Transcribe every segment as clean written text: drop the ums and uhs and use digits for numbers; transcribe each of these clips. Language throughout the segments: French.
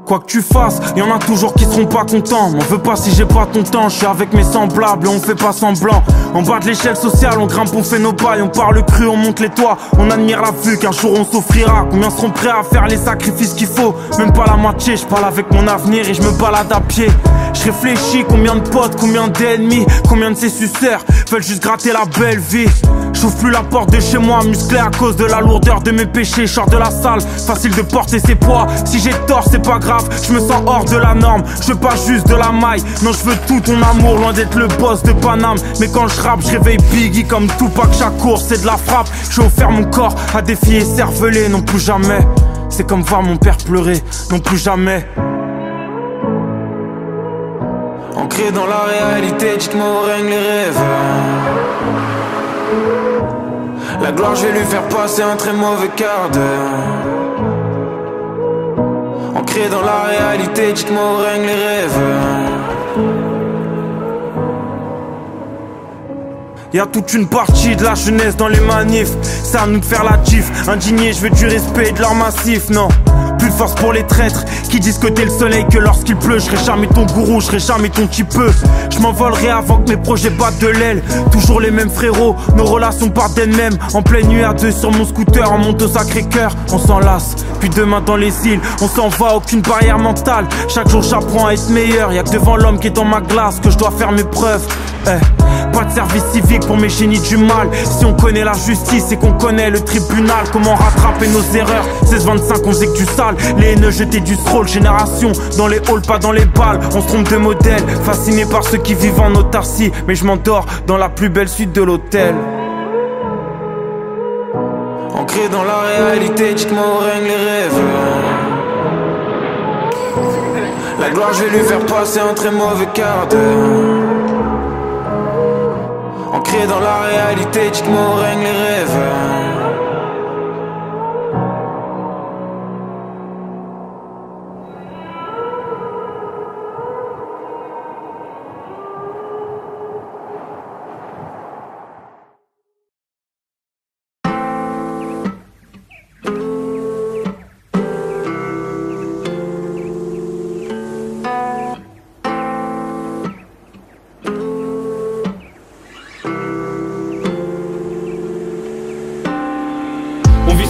Quoi que tu fasses, y'en a toujours qui seront pas contents. M'en veux pas si j'ai pas ton temps, je suis avec mes semblables et on fait pas semblant. En bas de l'échelle sociale, on grimpe, on fait nos bails, on parle cru, on monte les toits, on admire la vue qu'un jour on s'offrira. Combien seront prêts à faire les sacrifices qu'il faut? Même pas la moitié, je parle avec mon avenir et je me balade à pied. Je réfléchis, combien de potes, combien d'ennemis, combien de ces suceurs veulent juste gratter la belle vie. J'ouvre plus la porte de chez moi, musclé à cause de la lourdeur de mes péchés. Sors de la salle, facile de porter ses poids. Si j'ai tort, c'est pas grave, je me sens hors de la norme. Je veux pas juste de la maille, non je veux tout ton amour. Loin d'être le boss de Paname, mais quand je rappe, je réveille Biggie comme Tupac. Chaque course c'est de la frappe, j'ai offert mon corps à des filles écervelées. Non plus jamais, c'est comme voir mon père pleurer. Non plus jamais. Ancré dans la réalité, dites-moi où règnent les rêves. La gloire, je vais lui faire passer un très mauvais quart d'heure. Ancré dans la réalité, dites-moi où règnent les rêves. Y'a toute une partie de la jeunesse dans les manifs. C'est à nous de faire la gif. Indigné, je veux du respect et de leur massif, non. Plus de force pour les traîtres qui disent que t'es le soleil, que lorsqu'il pleut, je serai jamais ton gourou, je serai jamais ton petit peu. Je m'envolerai avant que mes projets battent de l'aile. Toujours les mêmes frérots, nos relations partent d'elles-mêmes. En pleine nuit à deux sur mon scooter, on monte au Sacré-Cœur. On s'enlace, puis demain dans les îles, on s'en va, aucune barrière mentale. Chaque jour j'apprends à être meilleur, y'a que devant l'homme qui est dans ma glace que je dois faire mes preuves. Pas de service civique pour mes génies du mal. Si on connaît la justice et qu'on connaît le tribunal, comment rattraper nos erreurs? 16-25 on faisait que du sale, les haineux jetaient du stroll. Génération dans les halls, pas dans les balles. On se trompe de modèle, fasciné par ceux qui vivent en autarcie. Mais je m'endors dans la plus belle suite de l'hôtel. Ancré dans la réalité, dites-moi où règnent les rêves. La gloire, je vais lui faire passer un très mauvais quart d'heure. Ancré dans la réalité, dites-moi où règnent les rêves.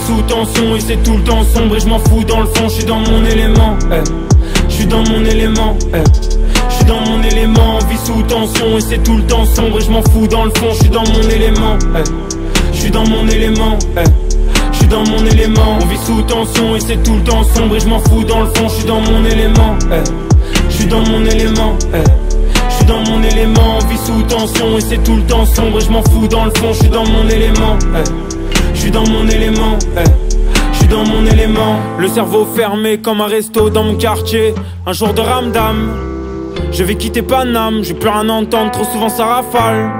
Sous tension et c'est tout le temps sombre et je m'en fous dans le fond, je suis dans mon élément, je suis dans mon élément, je suis dans mon élément, vie sous tension et c'est tout le temps sombre et je m'en fous dans le fond, je suis dans mon élément, je suis dans mon élément, je suis dans mon élément, on vit sous tension et c'est tout le temps sombre et je m'en fous dans le fond, je suis dans mon élément, je suis dans mon élément, je suis dans mon élément, on vit sous tension et c'est tout le temps sombre et je m'en fous dans le fond, je suis dans mon élément, je suis dans mon élément, je suis dans mon élément. Le cerveau fermé comme un resto dans mon quartier. Un jour de ramdam, je vais quitter Paname. J'ai plus rien à entendre, trop souvent ça rafale.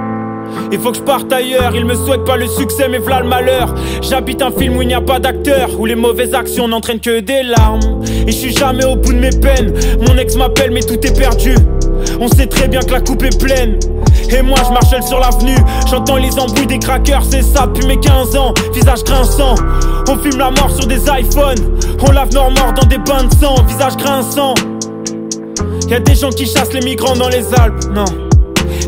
Il faut que je parte ailleurs, il me souhaite pas le succès mais v'là le malheur. J'habite un film où il n'y a pas d'acteur, où les mauvaises actions n'entraînent que des larmes. Et je suis jamais au bout de mes peines, mon ex m'appelle mais tout est perdu. On sait très bien que la coupe est pleine. Et moi je marchelle sur l'avenue, j'entends les embrouilles des crackers, c'est ça depuis mes 15 ans, visage grinçant. On filme la mort sur des iPhones, on lave nos morts dans des bains de sang, visage grinçant. Y'a des gens qui chassent les migrants dans les Alpes, non.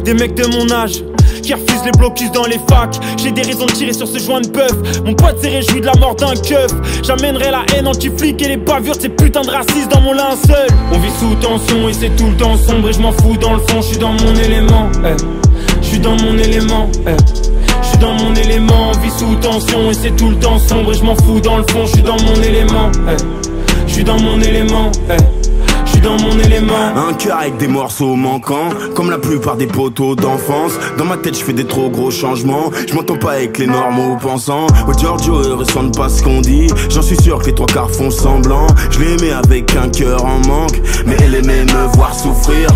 Des mecs de mon âge qui refusent les blocus dans les facs. J'ai des raisons de tirer sur ce joint de bœuf. Mon pote s'est réjoui de la mort d'un keuf. J'amènerai la haine anti-flic et les bavures de ces putains de racistes dans mon linceul. On vit sous tension et c'est tout le temps sombre et je m'en fous dans le fond, je suis dans mon élément, je suis dans mon élément, je suis dans mon élément. On vit sous tension et c'est tout le temps sombre et je m'en fous dans le fond, je suis dans mon élément, je suis dans mon élément, je suis dans mon élément. Un cœur avec des morceaux manquants, comme la plupart des poteaux d'enfance. Dans ma tête je fais des trop gros changements. Je m'entends pas avec les normaux pensants. Oh Giorgio, ils ressentent pas ce qu'on dit. J'en suis sûr que les trois quarts font semblant. Je l'ai aimé avec un cœur en manque, mais elle aimait me voir souffrir.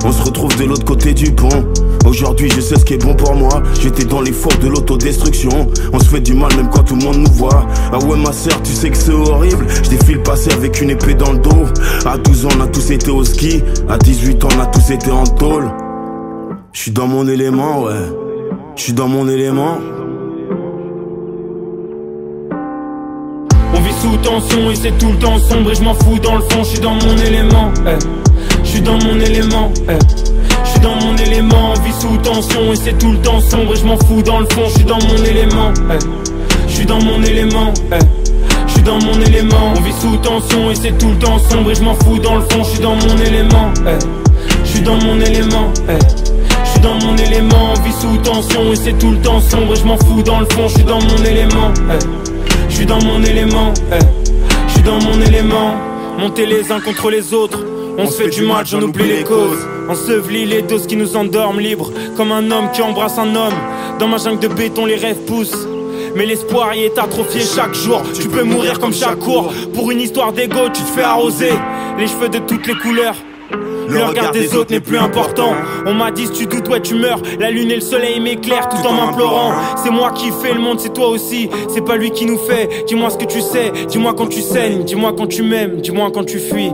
On se retrouve de l'autre côté du pont. Aujourd'hui je sais ce qui est bon pour moi. J'étais dans les fours de l'autodestruction. On se fait du mal même quand tout le monde nous voit. Ah ouais ma sœur, tu sais que c'est horrible. Je défile passer avec une épée dans le dos. À 12 ans on a tous été au ski. À 18 ans on a tous été en tôle. Je suis dans mon élément, ouais. Je suis dans mon élément. On vit sous tension et c'est tout le temps sombre et je m'en fous dans le fond, je suis dans mon élément, je suis dans mon élément, je suis dans mon élément, vie sous tension et c'est tout le temps sombre et je m'en fous dans le fond, je suis dans mon élément, je suis dans mon élément, je suis dans mon élément, on vit sous tension et c'est tout le temps sombre et je m'en fous dans le fond, je suis dans mon élément, je suis dans mon élément, je suis dans mon élément, on vit sous tension et c'est tout le temps sombre et je m'en fous dans le fond, je suis dans mon élément, je suis dans mon élément, je suis dans mon élément, monter les uns contre les autres. On se fait du mal, j'en oublie les causes. Ensevelis les doses qui nous endorment, libres comme un homme qui embrasse un homme. Dans ma jungle de béton, les rêves poussent, mais l'espoir y est atrophié chaque jour. Tu peux mourir comme chaque cours. Pour une histoire d'ego, tu te fais arroser les cheveux de toutes les couleurs. Le regard des autres n'est plus important. On m'a dit si tu doutes, ouais tu meurs. La lune et le soleil m'éclairent tout en m'implorant. C'est moi qui fais le monde, c'est toi aussi. C'est pas lui qui nous fait. Dis-moi ce que tu sais, dis-moi quand tu saignes, dis-moi quand tu m'aimes, dis-moi quand tu fuis.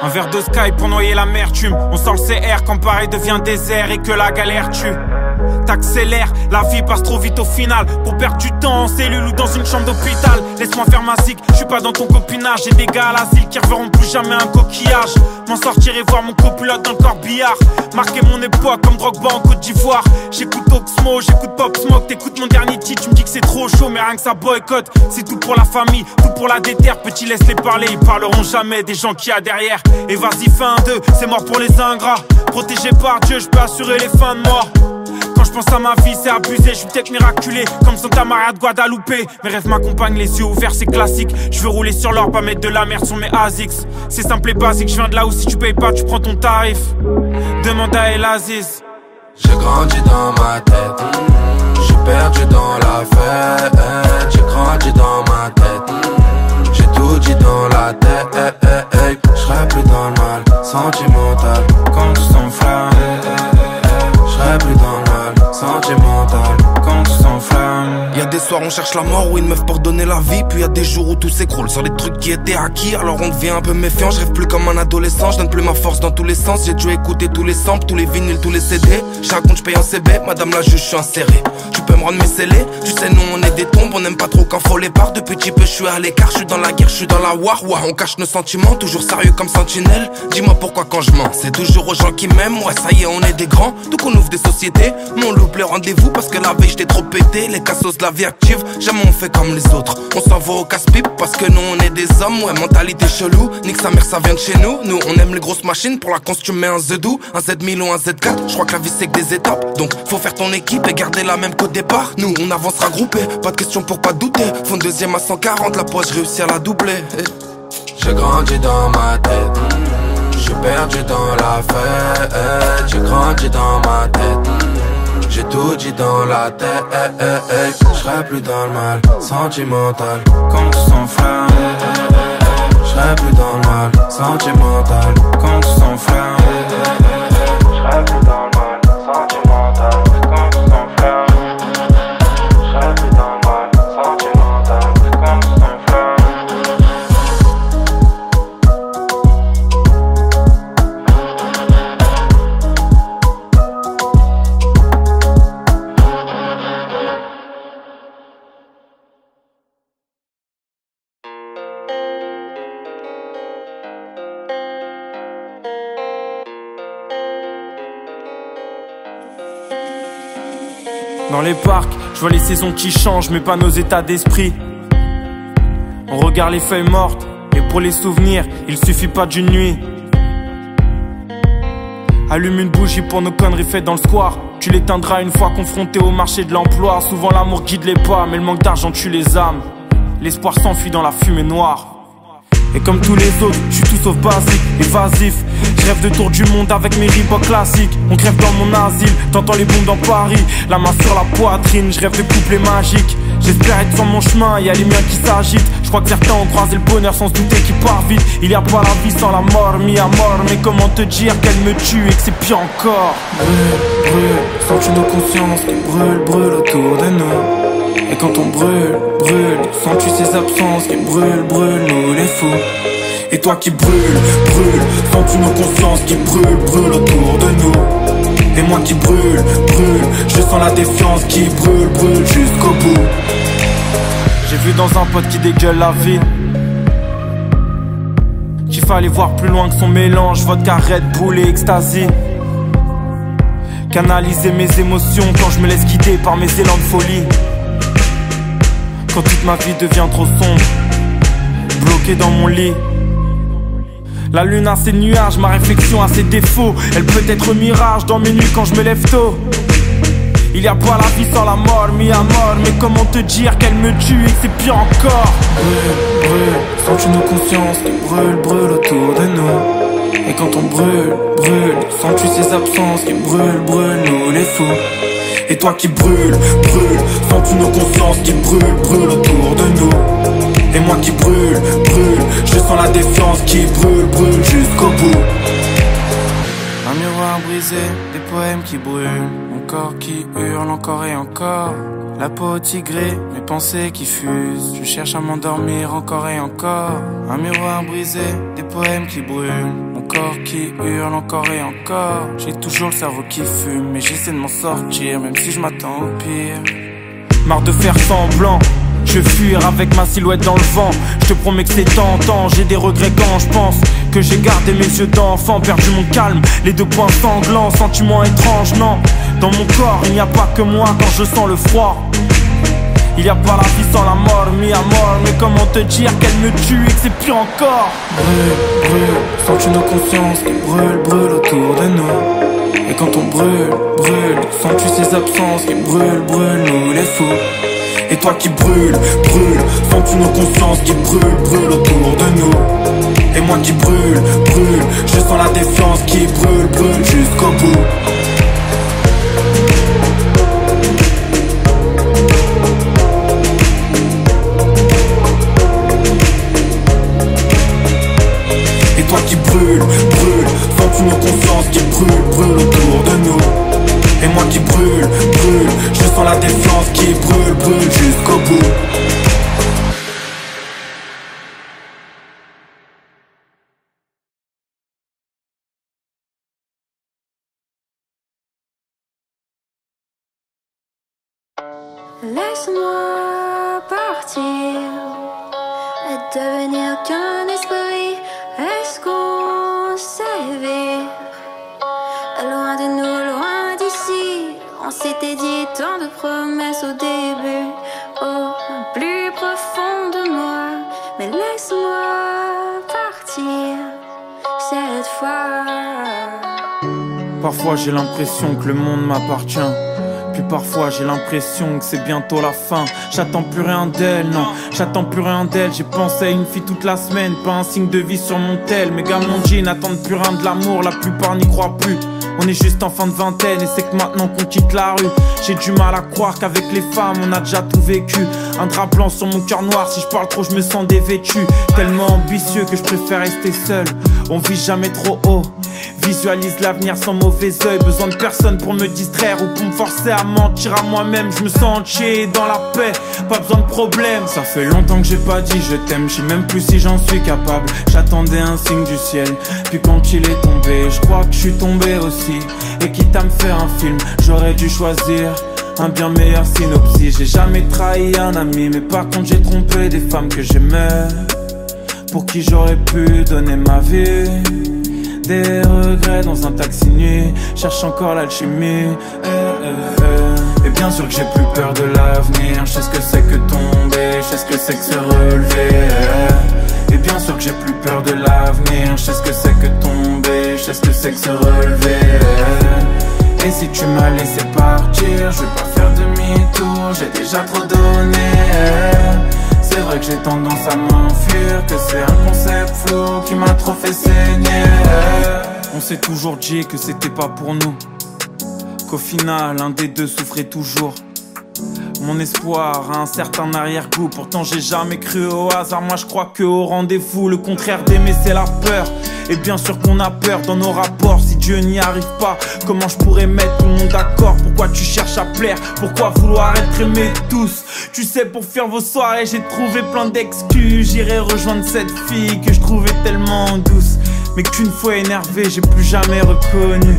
Un verre de Sky pour noyer l'amertume. On sent le CR quand Paris devient désert et que la galère tue. T'accélères, la vie passe trop vite au final. Pour perdre du temps en cellule ou dans une chambre d'hôpital. Laisse-moi faire ma zig, je suis pas dans ton copinage. J'ai des gars à l'asile qui reverront plus jamais un coquillage. M'en sortir et voir mon copilote dans le corbillard. Marquer mon époque comme Drogba en Côte d'Ivoire. J'écoute Oxmo, j'écoute Pop Smoke. T'écoutes mon dernier titre, tu me dis que c'est trop chaud. Mais rien que ça boycotte, c'est tout pour la famille, tout pour la déterre. Petit laisse-les parler, ils parleront jamais des gens qu'il y a derrière. Et vas-y fais un 2, c'est mort pour les ingrats. Protégé par Dieu, je peux assurer les fins de mort. Quand je pense à ma vie, c'est abusé, je suis peut-être miraculé comme Santa Maria de Guadalupe. Mes rêves m'accompagnent, les yeux ouverts, c'est classique. Je veux rouler sur l'or, pas mettre de la merde sur mes ASICS. C'est simple et basique, je viens de là où si tu payes pas, tu prends ton tarif. Demande à El Aziz. J'ai grandi dans ma tête, j'ai perdu dans la fête. J'ai grandi dans ma tête, j'ai tout dit dans la tête. J'serai plus dans le mal, sentimental, quand tout s'enflamme. J'serai plus dans le mal, sentimental, quand tout s'enflamme. Y'a des soirs on cherche la mort ou une meuf pour donner la vie. Puis y'a des jours où tout s'écroule sur les trucs qui étaient acquis. Alors on devient un peu méfiant, je rêve plus comme un adolescent. Je donne plus ma force dans tous les sens. J'ai dû écouter tous les samples, tous les vinyles, tous les CD. Chaque compte je paye en CB, madame la juge je suis inséré. Tu peux me rendre mes scellés, tu sais nous on est des tombes. On aime pas trop quand faut les barres. Depuis petit peu je suis à l'écart, je suis dans la guerre, je suis dans la war. Ouais, on cache nos sentiments, toujours sérieux comme sentinelle. Dis-moi pourquoi quand je mens, c'est toujours aux gens qui m'aiment. Ouais ça y est on est des grands, donc on ouvre des sociétés. Mais on loupe les rendez-vous parce que la veille j'étais trop pété. Les cassos de la vie active, jamais on fait comme les autres. On s'envoie au casse-pipe parce que nous on est des hommes. Ouais mentalité chelou, nique sa mère ça vient de chez nous. Nous on aime les grosses machines, pour la cons tu mets un Z2, un Z1000 ou un Z4. Je crois que la vie c'est que des étapes, donc faut faire ton équipe et garder la même qu'au départ. Nous on avancera groupés, pas de question pour pas douter. Fond deuxième à 140, la poche réussit à la doubler. J'ai grandi dans ma tête, j'ai perdu dans la fête. J'ai grandi dans ma tête, j'ai tout dit dans la tête. J'serai plus dans le mal, sentimental, quand tout s'enflamme. J'serai plus dans le mal, sentimental, quand tout s'enflamme. J'serai plus dans le mal, sentimental, quand tout s'enflamme. J'serai plus dans le mal, sentimental, quand tout s'enflamme. Dans les parcs, je vois les saisons qui changent, mais pas nos états d'esprit. On regarde les feuilles mortes, et pour les souvenirs, il suffit pas d'une nuit. Allume une bougie pour nos conneries faites dans le square. Tu l'éteindras une fois confronté au marché de l'emploi. Souvent l'amour guide les pas, mais le manque d'argent tue les âmes. l'espoir s'enfuit dans la fumée noire. Et comme tous les autres, je suis tout sauf basique, évasif. Je rêve de tour du monde avec mes Reebok classiques. On crève dans mon asile, t'entends les bombes dans Paris. La main sur la poitrine, je rêve de couplets magiques. J'espère être sur mon chemin, y'a les miens qui s'agitent. Je crois que certains ont croisé le bonheur sans se douter qu'il part vite. Il y a pas la vie sans la mort, mis à mort. Mais comment te dire qu'elle me tue et que c'est pire encore? Brûle, brûle, sens-tu nos consciences qui brûlent autour de nous? Et quand on brûle, brûle, sens-tu ces absences qui brûlent nous les fous? Et toi qui brûle, sens-tu nos consciences qui brûlent autour de nous? Et moi qui brûle, je sens la défiance qui brûle jusqu'au bout. J'ai vu dans un pote qui dégueule la vie qu'il fallait voir plus loin que son mélange vodka, Red Bull et ecstasy. Canaliser mes émotions quand je me laisse guider par mes élans de folie. Quand toute ma vie devient trop sombre, bloqué dans mon lit. La lune a ses nuages, ma réflexion a ses défauts. Elle peut être mirage dans mes nuits quand je me lève tôt. Il y a pas la vie sans la mort, mis à mort. Mais comment te dire qu'elle me tue et que c'est pire encore? Brûle, sens-tu nos consciences qui brûlent autour de nous? Et quand on brûle, sens-tu ces absences qui brûlent nous les fous? Et toi qui brûle, sens-tu nos consciences qui brûlent autour de nous? Et moi qui brûle, je sens la défiance qui brûle jusqu'au bout. Un miroir brisé, des poèmes qui brûlent, mon corps qui hurle encore et encore. La peau tigrée, mes pensées qui fusent, je cherche à m'endormir encore et encore. Un miroir brisé, des poèmes qui brûlent, mon corps qui hurle encore et encore. J'ai toujours le cerveau qui fume, mais j'essaie de m'en sortir, même si je m'attends au pire. Marre de faire semblant, je vais fuir avec ma silhouette dans le vent. Je te promets que c'est tentant, j'ai des regrets quand je pense que j'ai gardé mes yeux d'enfant, perdu mon calme, les deux poings sanglants, sentiments étranges, non. Dans mon corps, il n'y a pas que moi quand je sens le froid. Il y a pas la vie sans la mort, mis à mort. Mais comment te dire qu'elle me tue et que c'est pire encore? Brûle, sens-tu nos consciences qui brûlent autour de nous? Et quand on brûle, sens-tu ces absences qui brûlent nous les fous? Et toi qui brûle, sens-tu nos consciences qui brûlent autour de nous? Et moi qui brûle, je sens la défiance qui brûle jusqu'au bout. Et toi qui brûle, sens-tu nos consciences qui brûlent autour de nous? Et moi qui brûle, je sens la défiance qui brûle jusqu'au bout. Laisse-moi partir et devenir qu'un esprit. Est-ce qu'on s'éveille? Loin de nous, loin d'ici. On s'était dit tant de promesses au début, au plus profond de moi. Mais laisse-moi partir cette fois. Parfois j'ai l'impression que le monde m'appartient. Puis parfois j'ai l'impression que c'est bientôt la fin. J'attends plus rien d'elle, non, j'attends plus rien d'elle. J'ai pensé à une fille toute la semaine, pas un signe de vie sur mon tel. Mes gars m'ont dit n'attendent plus rien de l'amour, la plupart n'y croient plus. On est juste en fin de vingtaine et c'est que maintenant qu'on quitte la rue. J'ai du mal à croire qu'avec les femmes on a déjà tout vécu. Un drap blanc sur mon cœur noir, si je parle trop je me sens dévêtu. Tellement ambitieux que je préfère rester seul. On vise jamais trop haut, visualise l'avenir sans mauvais oeil. Besoin de personne pour me distraire ou pour me forcer à mentir à moi-même. Je me sens entier dans la paix, pas besoin de problème. Ça fait longtemps que j'ai pas dit je t'aime, je sais même plus si j'en suis capable. J'attendais un signe du ciel, puis quand il est tombé, je crois que je suis tombé aussi. Et quitte à me faire un film, j'aurais dû choisir un bien meilleur synopsis. J'ai jamais trahi un ami, mais par contre j'ai trompé des femmes que j'aimais, pour qui j'aurais pu donner ma vie. Des regrets dans un taxi nuit, cherche encore l'alchimie. Et bien sûr que j'ai plus peur de l'avenir. Je sais ce que c'est que tomber, je sais ce que c'est que se relever. Et bien sûr que j'ai plus peur de l'avenir. Je sais ce que c'est que tomber, je sais ce que c'est que se relever. Et si tu m'as laissé partir, je vais pas faire demi-tour, j'ai déjà trop donné. C'est vrai que j'ai tendance à m'enfuir, que c'est un concept flou qui m'a trop fait saigner. On s'est toujours dit que c'était pas pour nous, qu'au final un des deux souffrait toujours. Mon espoir a un certain arrière-goût, pourtant j'ai jamais cru au hasard. Moi je crois que au rendez-vous, le contraire d'aimer c'est la peur. Et bien sûr qu'on a peur dans nos rapports. Si Dieu n'y arrive pas, comment je pourrais mettre tout le monde d'accord? Pourquoi tu cherches à plaire? Pourquoi vouloir être aimé tous? Tu sais, pour faire vos soirées j'ai trouvé plein d'excuses. J'irai rejoindre cette fille que je trouvais tellement douce, mais qu'une fois énervé j'ai plus jamais reconnu.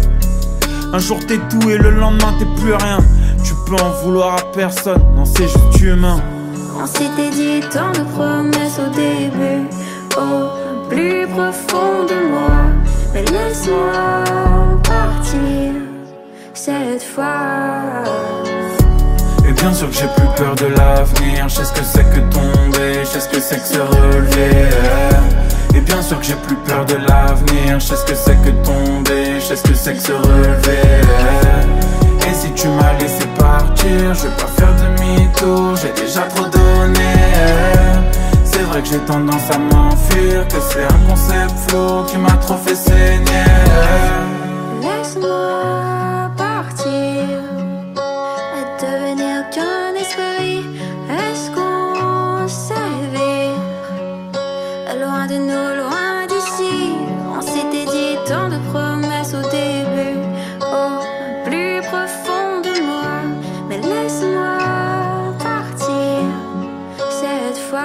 Un jour t'es tout et le lendemain t'es plus rien. Tu peux en vouloir à personne, non c'est juste humain. On s'était dit tant de promesses au début, au plus profond de moi. Mais laisse-moi partir cette fois. Et bien sûr que j'ai plus peur de l'avenir. Je sais ce que c'est que tomber, je sais ce que c'est que se relever. Et bien sûr que j'ai plus peur de l'avenir. Je sais ce que c'est que tomber, je sais ce que c'est que se relever. Et si tu m'as laissé partir, je vais pas faire demi-tour, j'ai déjà trop donné. C'est vrai que j'ai tendance à m'enfuir, que c'est un concept flou qui m'a trop fait saigner. Laisse-moi partir et devenir qu'un esprit. Est-ce qu'on s'éveille loin de nous, loin d'ici? On s'était dit tant de promesses au début, au plus profond de moi. Mais laisse-moi partir cette fois.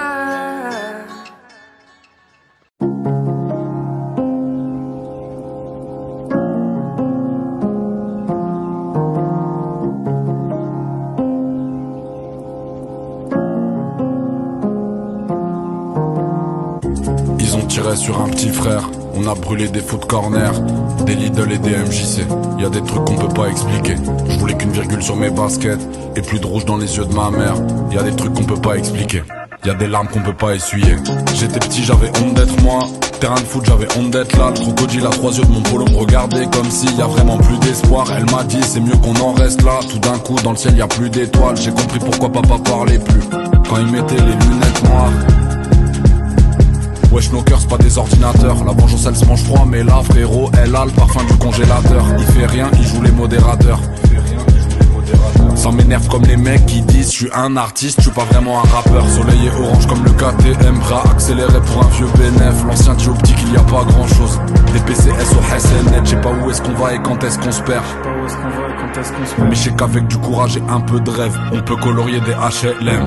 Ils ont tiré sur un petit frère, on a brûlé des foot corner, des Lidl et des MJC. Y'a des trucs qu'on peut pas expliquer. Je voulais qu'une virgule sur mes baskets et plus de rouge dans les yeux de ma mère. Y'a des trucs qu'on peut pas expliquer. Y'a des larmes qu'on peut pas essuyer. J'étais petit, j'avais honte d'être moi. Terrain de foot, j'avais honte d'être là. Le crocodile à 3 yeux de mon polo me regardait comme s'il y a vraiment plus d'espoir. Elle m'a dit c'est mieux qu'on en reste là. Tout d'un coup dans le ciel y a plus d'étoiles. J'ai compris pourquoi papa parlait plus quand il mettait les lunettes noires. Wesh nos cœurs c'est pas des ordinateurs. La vengeance elle se mange froid, mais là frérot elle a le parfum du congélateur. Il fait rien, il joue les modérateurs. Ça m'énerve comme les mecs qui disent je suis un artiste, je suis pas vraiment un rappeur. Soleil et orange comme le KTM, prêt à accélérer pour un vieux bénéf. L'ancien dit optique il y a pas grand chose. Des PCS au SNet, je sais pas où est-ce qu'on va et quand est-ce qu'on se perd. Mais je sais qu'avec du courage et un peu de rêve, on peut colorier des HLM.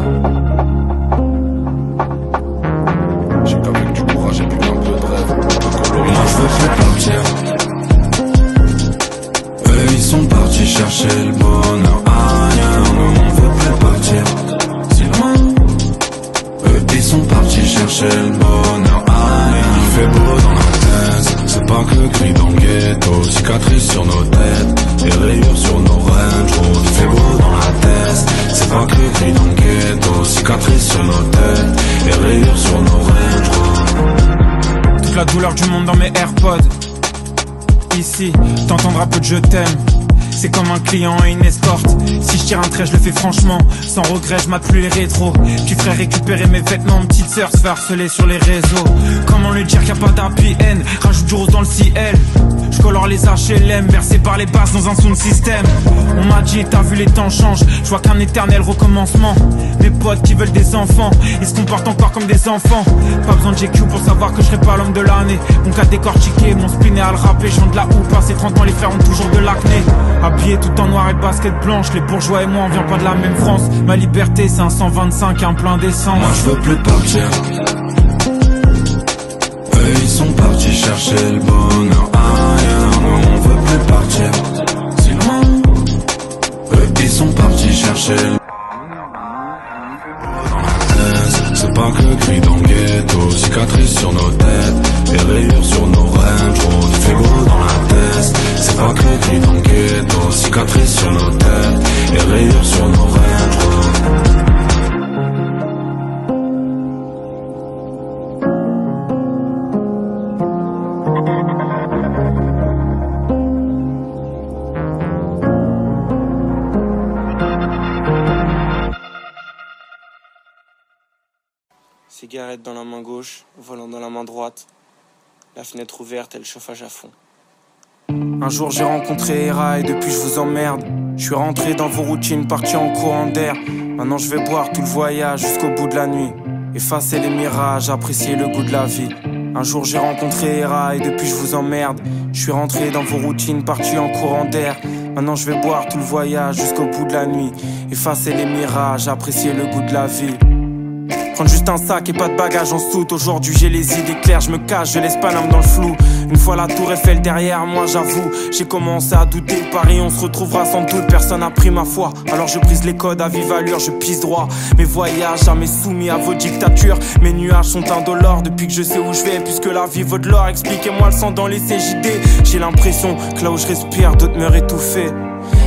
Je sais qu'avec du courage et puis un peu de rêve, on peut colorier. Moi je veux plus partir. Eux ils sont partis chercher le bonheur ailleurs. Nous on veut plus partir si loin. Eux ils sont partis chercher le bonheur ailleurs. Il fait beau dans la tête, c'est pas que le cri dans le ghetto. Cicatrices sur nos têtes et rayures sur nos range road. Il fait beau dans la tête, c'est pas que le cri dans le ghetto. Cicatrices sur nos têtes et rayures sur nos range road. Toute la douleur du monde dans mes AirPods. Ici, t'entendras peu de je t'aime. C'est comme un client et une escorte. Si je tire un trait, je le fais franchement. Sans regret, je mate plus les rétros. Tu ferais récupérer mes vêtements. Petite sœur se fait harceler sur les réseaux. Comment lui dire qu'il n'y a pas d'happy end? Rajoute du rose dans le ciel. Je colore les HLM, bercé par les basses dans un sound system. On m'a dit, t'as vu les temps changent. Je vois qu'un éternel recommencement. Mes potes qui veulent des enfants, ils se comportent encore comme des enfants. Pas besoin de GQ pour savoir que je serai pas l'homme de l'année. Mon cas décortiqué, mon spin est à le rapper. J'en de la ou passé 30 ans, les frères ont toujours de l'acné. Habillé tout en noir et basket blanche. Les bourgeois et moi, on vient pas de la même France. Ma liberté, c'est un 125 et un plein d'essence. Moi je veux plus partir. Eux ils sont partis chercher le bonheur ailleurs. Nous on veut plus partir si loin. Eux ils sont partis chercher le c'est pas que le cri dans le ghetto. Cicatrices sur nos têtes et rayures sur nos range road. Il fait beau dans la tête, c'est pas que le cri dans le ghetto. Cicatrices sur nos têtes et rayures sur nos range road. Cigarette dans la main gauche, volant dans la main droite. La fenêtre ouverte et le chauffage à fond. Un jour j'ai rencontré Hera et depuis je vous emmerde. Je suis rentré dans vos routines, parti en courant d'air. Maintenant je vais boire tout le voyage jusqu'au bout de la nuit. Effacer les mirages, apprécier le goût de la vie. Un jour j'ai rencontré Hera et depuis je vous emmerde. Je suis rentré dans vos routines, parti en courant d'air. Maintenant je vais boire tout le voyage jusqu'au bout de la nuit. Effacer les mirages, apprécier le goût de la vie. Prendre juste un sac et pas de bagages en soute. Aujourd'hui j'ai les idées claires, je me cache, je laisse pas l'âme dans le flou. Une fois la tour Eiffel derrière moi, j'avoue, j'ai commencé à douter. Paris on se retrouvera sans doute, personne n'a pris ma foi. Alors je brise les codes à vive allure, je pisse droit. Mes voyages jamais soumis à vos dictatures. Mes nuages sont indolores depuis que je sais où je vais. Puisque la vie vaut de l'or, expliquez-moi le sang dans les CJD. J'ai l'impression que là où je respire, d'autres meurent étouffés.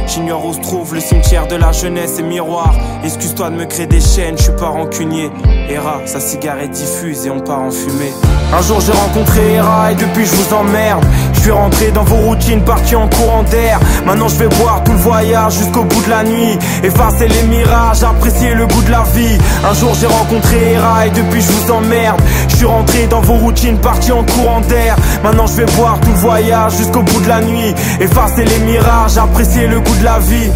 J'ignore où se trouve le cimetière de la jeunesse et miroir. Excuse-toi de me créer des chaînes, je suis pas rancunier. Hera, sa cigarette diffuse et on part en fumée. Un jour j'ai rencontré Hera et depuis je vous emmerde. Je suis rentré dans vos routines, parti en courant d'air. Maintenant je vais boire tout le voyage jusqu'au bout de la nuit. Effacer les mirages, apprécier le goût de la vie. Un jour j'ai rencontré Hera et depuis je vous emmerde. Je suis rentré dans vos routines, parti en courant d'air. Maintenant je vais boire tout le voyage jusqu'au bout de la nuit. Effacer les mirages, apprécier le goût de la vie.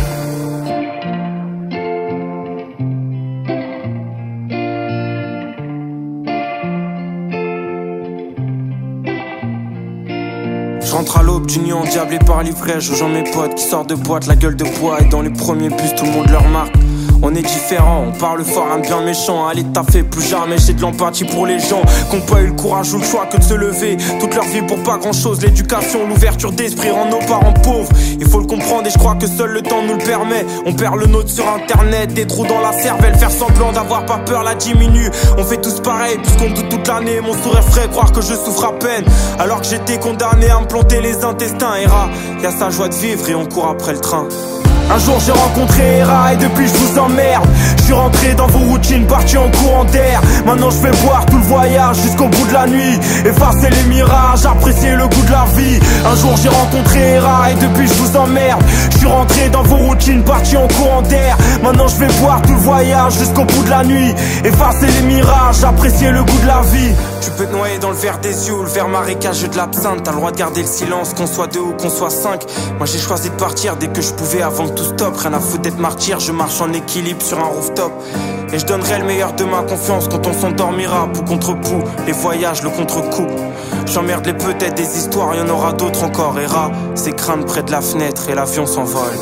Je rentre à l'aube du nuit endiablé par l'ivresse. Je rejoins mes potes qui sortent de boîte, la gueule de bois. Et dans les premiers bus tout le monde leur marque. On est différents, on parle fort, un bien méchant. Allez taffer plus jamais, j'ai de l'empathie pour les gens qui n'ont pas eu le courage ou le choix que de se lever toute leur vie pour pas grand chose. L'éducation, l'ouverture d'esprit rend nos parents pauvres. Il faut le comprendre et je crois que seul le temps nous le permet. On perd le nôtre sur internet, des trous dans la cervelle. Faire semblant d'avoir pas peur la diminue. On fait tous pareil puisqu'on doute toute l'année. Mon sourire ferait croire que je souffre à peine alors que j'étais condamné à me planter les intestins. Hera, y'a sa joie de vivre et on court après le train. Un jour j'ai rencontré Hera et depuis je vous emmerde. Je suis rentré dans vos routines, parti en courant d'air. Maintenant je vais boire tout le voyage jusqu'au bout de la nuit. Effacer les mirages, apprécier le goût de la vie. Un jour j'ai rencontré Hera et depuis je vous emmerde. Je suis rentré dans vos routines, parti en courant d'air. Maintenant je vais boire tout le voyage jusqu'au bout de la nuit. Effacer les mirages, apprécier le goût de la vie. Tu peux te noyer dans le verre des yeux ou le verre marécageux de l'absinthe. T'as le droit de garder le silence, qu'on soit deux ou qu'on soit cinq. Moi j'ai choisi de partir dès que je pouvais avant que tout stop. Rien à foutre d'être martyr, je marche en équilibre sur un rooftop. Et je donnerai le meilleur de ma confiance quand on s'endormira. Pou contre pou, les voyages, le contre-coup. J'emmerde les peut-être des histoires, y'en aura d'autres encore. Hera, c'est craindre près de la fenêtre et l'avion s'envole.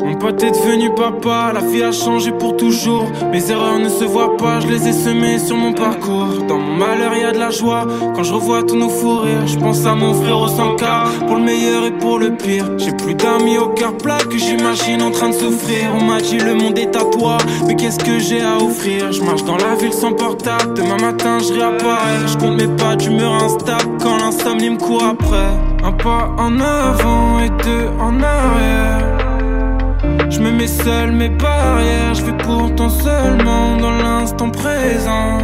Mon pote est devenu papa, la vie a changé pour toujours. Mes erreurs ne se voient pas, je les ai semées sur mon parcours. Dans mon malheur y'a de la joie, quand je revois tous nos fous rires. Je pense à mon frère au 100K, pour le meilleur et pour le pire. J'ai plus d'amis au cœur plat que j'imagine en train de souffrir. On m'a dit le monde est à toi, mais qu'est-ce que j'ai à offrir? Je marche dans la ville sans portable, demain matin je réapparais. Je compte mes pas d'humeur instable quand l'insomnie me court après. Un pas en avant et deux en arrière. Je me mets seul mes barrières, je vais pourtant seulement dans l'instant présent.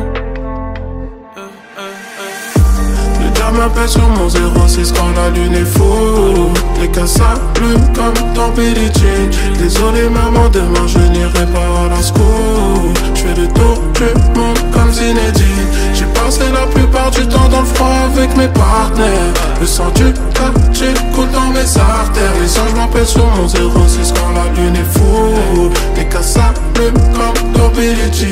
Le diable m'appelle sur mon 06 quand la lune est fou. Les cas s'allument comme dans Billie Jean. Désolé maman, demain je n'irai pas à la school. Je fais le tour du monde avec mes partenaires. Le sang du quartier coule dans mes artères. Les anges m'appellent sur mon 06 quand la lune est full. Les cas s'allument comme dans Billie Jean.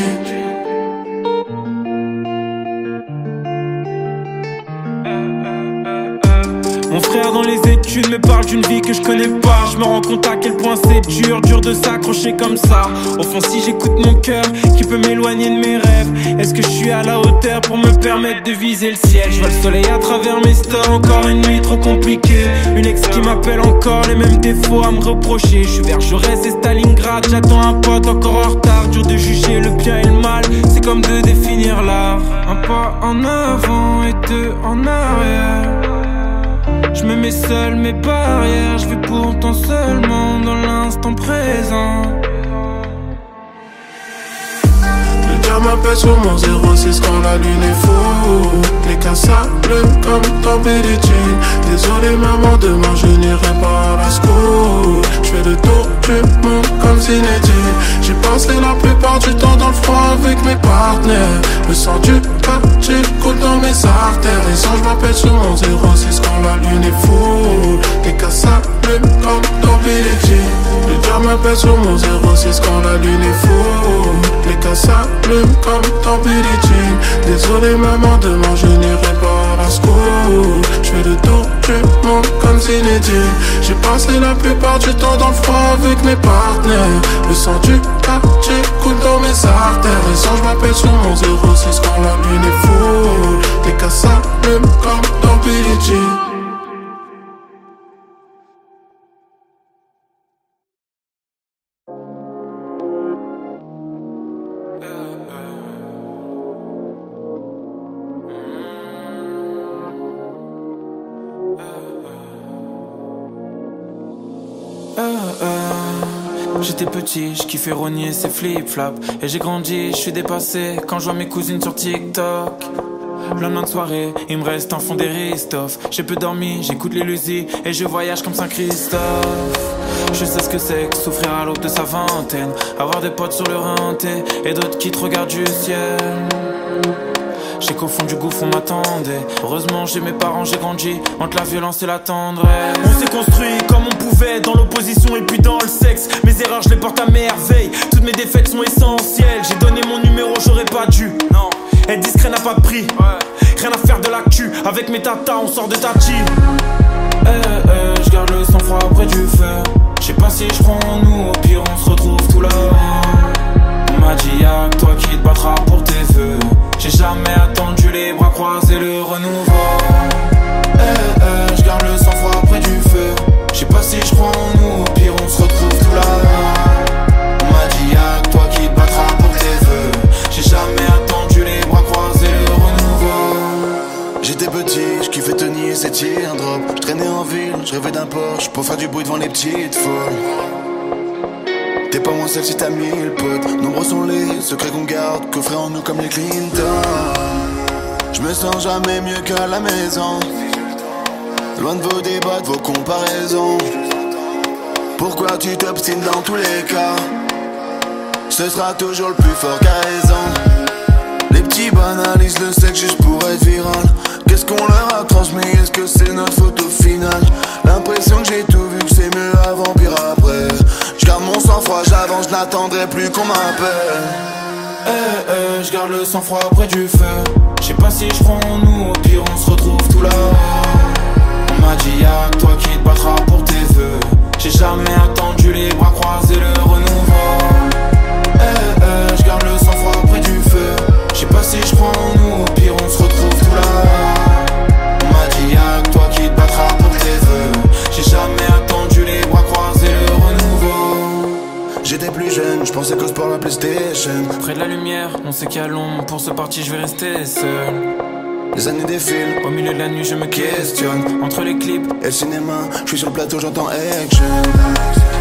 Mon frère dans les études me parle d'une vie que je connais pas. Je me rends compte à quel point c'est dur de s'accrocher comme ça. Au fond si j'écoute mon cœur qui peut m'éloigner de mes rêves, est-ce que je suis à la hauteur pour me permettre de viser le ciel? Je vois le soleil à travers mes stores, encore une nuit trop compliquée. Une ex qui m'appelle encore, les mêmes défauts à me reprocher. Je suis vers Jaurès et Stalingrad, j'attends un pote encore en retard. Dur de juger le bien et le mal, c'est comme de définir l'art. Un pas en avant et deux en arrière. Je me mets seul mes barrières, je vis pourtant seulement dans l'instant présent. Le diable m'appelle sur mon 06 quand la lune est full. Les cas s'allument comme dans Billie Jean. Désolé maman, demain je n'irai pas à la school. Je fais le tour du monde comme Zinedine. J'ai passé la plupart du temps dans le froid avec mes partenaires. Le sang du quartier coule dans mes artères. Les anges m'appellent sur mon 06 quand la lune est full. Les cas s'allument comme dans Billie Jean. Le diable m'appelle sur mon 06 quand la lune est full. Les cas s'allument comme dans Billie Jean. Désolé maman, demain je n'irai pas à la school. Je fais le tour du monde comme Zinedine. J'ai passé la plupart du temps dans le froid avec mes partenaires. Le sang du quartier coule dans mes artères. Les anges m'appellent sur mon 06 quand la lune est full. Les cas s'allument comme dans Billie Jean. J'étais petit, je kiffais rogner ses flip-flops. Et j'ai grandi, je suis dépassé quand je vois mes cousines sur TikTok. Le lendemain de soirée, il me reste un fond des Ristoff. J'ai peu dormi, j'écoute les Luzi et je voyage comme Saint-Christophe. Je sais ce que c'est que souffrir à l'aube de sa vingtaine. Avoir des potes sur le rinté et d'autres qui te regardent du ciel. J'ai qu'au fond du gouffre on m'attendait. Heureusement j'ai mes parents, j'ai grandi entre la violence et la tendresse. On s'est construit comme on pouvait, dans l'opposition et puis dans le sexe. Mes erreurs je les porte à merveille, toutes mes défaites sont essentielles. J'ai donné mon numéro, j'aurais pas dû. Non, être discret n'a pas de prix. Rien à faire de l'actu, avec mes tatas on sort de Tati. Je garde le sang-froid près du feu. Je sais pas si je prends nous, au pire on se retrouve tout là-haut. On m'a dit y'a que toi qui te battras pour tes vœux. J'ai jamais attendu les bras croisés, le renouveau. Je garde le sang-froid près du feu. Je sais pas si je prends nous, au pire on se retrouve tout là-bas. On m'a dit y'a que toi qui te battras pour tes vœux. J'ai jamais attendu les bras croisés, le renouveau. J'étais petit, je kiffais tenir ces teardrops. Je traînais en ville, je rêvais d'un Porsche pour faire du bruit devant les petites folles. T'es pas moins seul si t'as 1000 potes. Nombreux sont les secrets qu'on garde, coffrés en nous comme les Clinton. Je me sens jamais mieux qu'à la maison. Loin de vos débats, de vos comparaisons. Pourquoi tu t'obstines dans tous les cas? Ce sera toujours le plus fort qui a raison. Les petits banalisent le sexe juste pour être viral. Qu'est-ce qu'on leur a transmis? Est-ce que c'est notre faute au final? L'impression que j'ai tout vu, que c'est mieux avant, pire après. Je garde mon sang-froid, j'avance, je n'attendrai plus qu'on m'appelle. Je garde le sang-froid près du feu. Je sais pas si je prends nous, au pire on se retrouve tout là. On m'a dit y'a que toi qui te battras pour tes vœux. J'ai jamais attendu les bras croisés, le renouveau. Je garde le sang-froid près du feu. Je sais pas si je prends nous, au pire on se retrouve tout là. On m'a dit y'a que toi qui te battras pour tes vœux. J'ai jamais attendu les bras croisés, le renouveau. J'étais plus jeune, je pensais qu'au sport la PlayStation. Près de la lumière, on sait qu'il y a l'ombre. Pour ce parti je vais rester seul. Les années défilent, au milieu de la nuit je me questionne. Entre les clips et le cinéma, je suis sur le plateau, j'entends action.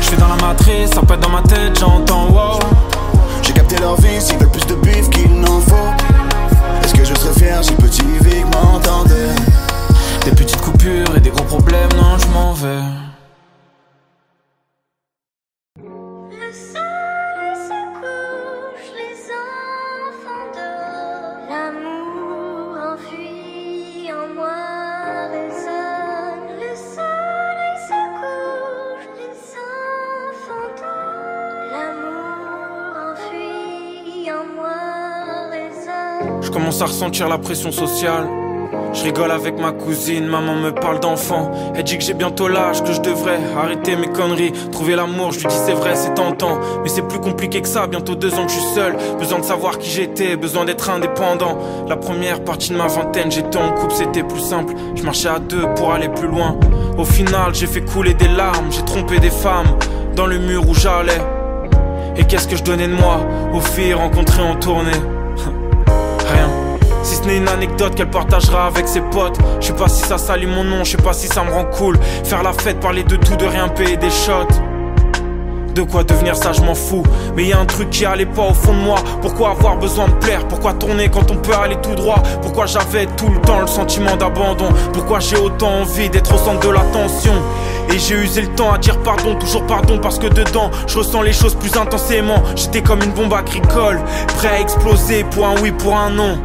Je suis dans la matrice, ça pète dans ma tête, j'entends wow. J'ai capté leur vie, s'ils veulent plus de bif qu'il n'en faut. Est-ce que je serais fier si petit Vic m'entendait? Des petites coupures et des gros problèmes, non je m'en vais. Le soleil se couche, les enfants dorment. L'amour enfui en moi. Je commence à ressentir la pression sociale. Je rigole avec ma cousine, maman me parle d'enfant. Elle dit que j'ai bientôt l'âge, que je devrais arrêter mes conneries, trouver l'amour. Je lui dis c'est vrai, c'est tentant, mais c'est plus compliqué que ça. Bientôt 2 ans que je suis seul, besoin de savoir qui j'étais, besoin d'être indépendant. La première partie de ma vingtaine, j'étais en couple, c'était plus simple. Je marchais à 2 pour aller plus loin. Au final, j'ai fait couler des larmes, j'ai trompé des femmes dans le mur où j'allais. Et qu'est-ce que je donnais de moi aux filles rencontrées en tournée? Rien. Si ce n'est une anecdote qu'elle partagera avec ses potes. Je sais pas si ça salit mon nom, je sais pas si ça me rend cool. Faire la fête, parler de tout, de rien, payer des shots. De quoi devenir ça, je m'en fous. Mais y a un truc qui allait pas au fond de moi. Pourquoi avoir besoin de plaire? Pourquoi tourner quand on peut aller tout droit? Pourquoi j'avais tout le temps le sentiment d'abandon? Pourquoi j'ai autant envie d'être au centre de l'attention? Et j'ai usé le temps à dire pardon, toujours pardon, parce que dedans je ressens les choses plus intensément. J'étais comme une bombe agricole, prêt à exploser pour un oui, pour un non.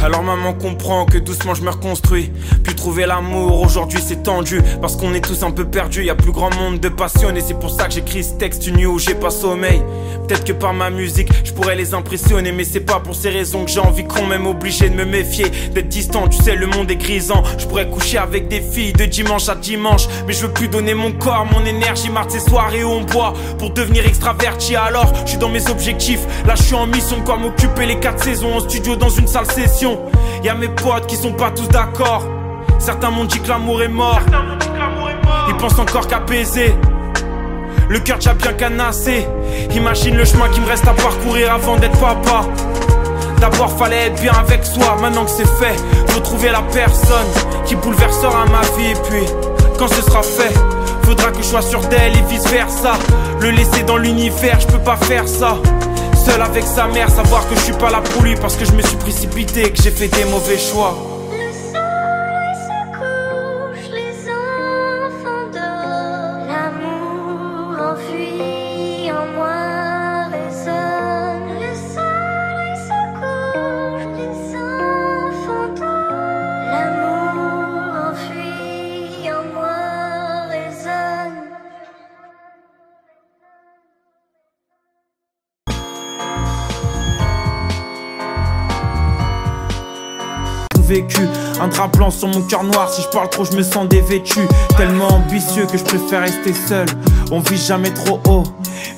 Alors maman comprend que doucement je me reconstruis. Puis trouver l'amour, aujourd'hui c'est tendu. Parce qu'on est tous un peu perdus, y a plus grand monde de passionnés. C'est pour ça que j'écris ce texte une nuit où j'ai pas sommeil. Peut-être que par ma musique je pourrais les impressionner, mais c'est pas pour ces raisons que j'ai envie qu'on m'aime obligé de me méfier, d'être distant, tu sais le monde est grisant. Je pourrais coucher avec des filles de dimanche à dimanche, mais je veux plus donner mon corps, mon énergie, marre de ces soirées où on boit pour devenir extraverti. Alors je suis dans mes objectifs, là je suis en mission, quoi m'occuper les 4 saisons en studio dans une salle session. Y'a mes potes qui sont pas tous d'accord. Certains m'ont dit que l'amour est mort. Ils pensent encore qu'à baiser. Le cœur déjà bien canassé. Imagine le chemin qui me reste à parcourir avant d'être papa. D'abord fallait être bien avec soi. Maintenant que c'est fait, faut trouver la personne qui bouleversera ma vie. Et puis quand ce sera fait, faudra que je sois sûr d'elle et vice versa. Le laisser dans l'univers, je peux pas faire ça seul avec sa mère, savoir que je suis pas là pour lui parce que je me suis précipité, que j'ai fait des mauvais choix. Le soleil se couche, les enfants dorment. L'amour enfui en moi résonne. Le soleil se couche, les enfants dorment. L'amour enfui en moi résonne. Vécu, un drap blanc sur mon cœur noir. Si je parle trop, je me sens dévêtu. Tellement ambitieux que je préfère rester seul. On vit jamais trop haut.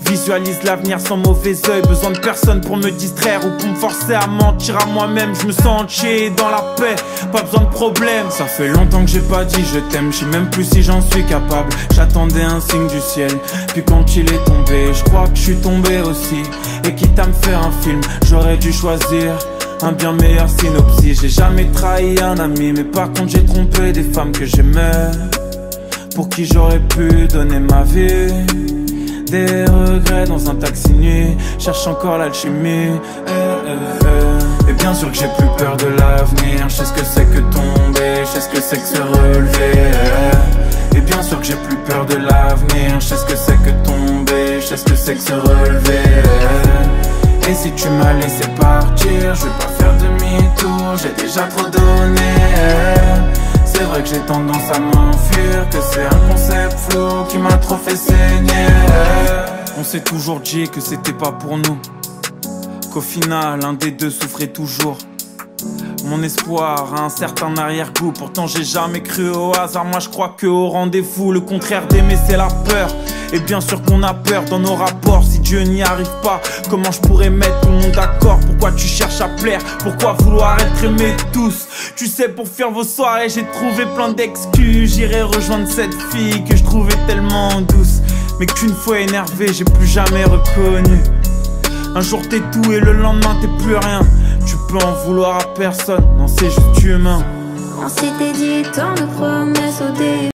Visualise l'avenir sans mauvais oeil. Besoin de personne pour me distraire ou pour me forcer à mentir à moi-même. Je me sens entier dans la paix, pas besoin de problème. Ça fait longtemps que j'ai pas dit je t'aime. Je sais même plus si j'en suis capable. J'attendais un signe du ciel, puis quand il est tombé, je crois que je suis tombé aussi. Et quitte à me faire un film, j'aurais dû choisir un bien meilleur synopsis. J'ai jamais trahi un ami, mais par contre j'ai trompé des femmes que j'aimais, pour qui j'aurais pu donner ma vie. Des regrets dans un taxi nuit, cherche encore l'alchimie. Et bien sûr que j'ai plus peur de l'avenir. Je sais ce que c'est que tomber, je sais ce que c'est que se relever. Et bien sûr que j'ai plus peur de l'avenir. Je sais ce que c'est que tomber, je sais ce que c'est que se relever. Et si tu m'as laissé partir, je vais pas faire demi-tour, j'ai déjà trop donné. C'est vrai que j'ai tendance à m'enfuir, que c'est un concept flou qui m'a trop fait saigner. On s'est toujours dit que c'était pas pour nous, qu'au final un des deux souffrait toujours. Mon espoir a un certain arrière-goût, pourtant j'ai jamais cru au hasard. Moi je crois que au rendez-vous, le contraire d'aimer c'est la peur. Et bien sûr qu'on a peur dans nos rapports. Si Dieu n'y arrive pas, comment je pourrais mettre tout le monde d'accord? Pourquoi tu cherches à plaire? Pourquoi vouloir être aimé de tous? Tu sais, pour faire vos soirées j'ai trouvé plein d'excuses. J'irai rejoindre cette fille que je trouvais tellement douce, mais qu'une fois énervé j'ai plus jamais reconnu. Un jour t'es tout et le lendemain t'es plus rien. Tu peux en vouloir à personne, non c'est juste humain. On s'était dit tant de promesses au début.